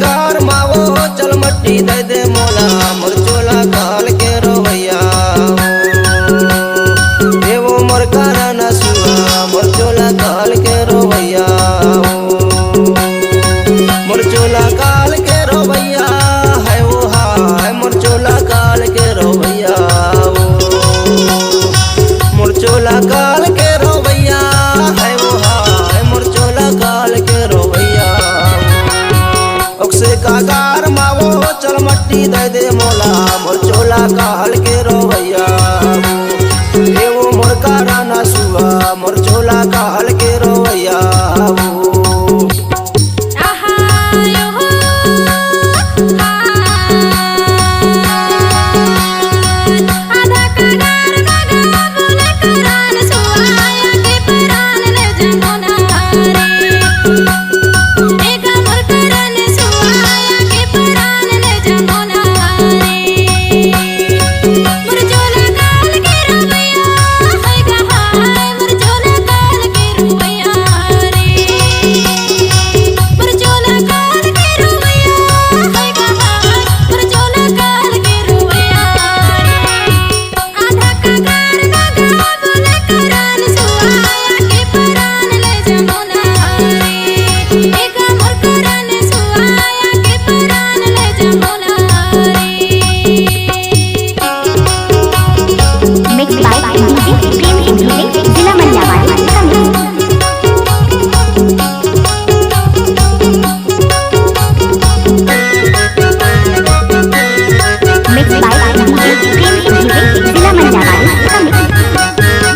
गार मावो चल मट्टी दे दे मोला मोर चोला काल के रोवैया देवो मोर कारा न सुआ मोर चोला काल के रोवैया मोर चोला काल के रोवैया है वो हाय मोर चोला काल के रोवैया मोर चोला काल के रोवैया है वो हाय मोर चोला काल के रोवैया से कागार मावो चल मट्टी दे दे मोला मोर चोला काल के रोवैया देवो मोर कारा न सुआ मोर चोला काल के रोवैया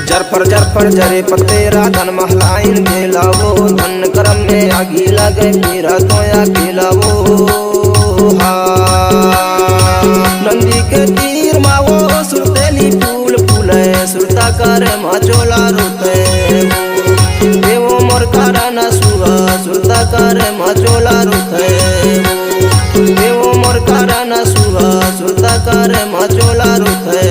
जरफर जरे पतेरा धन महलाइन खेलावो धन करम में आगी लगे मेरा तोया खेलावो नंदी के तीर मावो सुरतेली फूल फूले सुरता करे माचोला रोते देवो मोर कारा न सुआ सुरता करे माचोला रोते देवो मोर कारा न सुआ सुरता करे माचोला रोते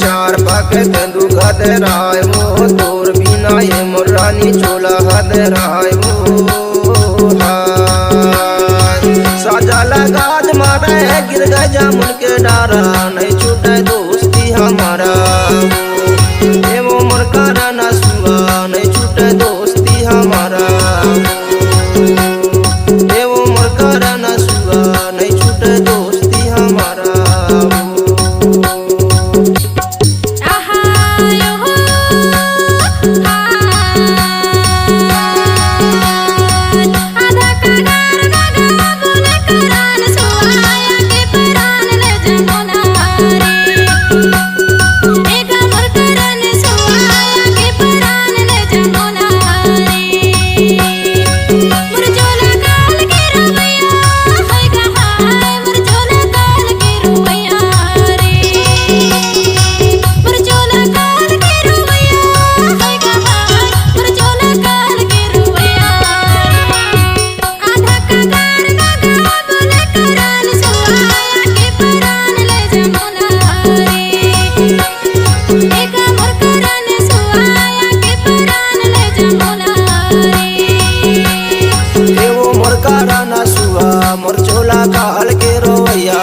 चार पाक तेंदु गदराय मो तोर बिना ये मोर रानी चोला हदराय मो साजा लगा मारे गिर गए जामुन के डारा नहीं छूटे दोस्ती हमारा देवो मोर कारा न सुआ नहीं छूटे दोस्ती हमारा देवो मोर कारा न सुआ नहीं छूटे दोस्ती हमारा मोर चोला काल के रोवैया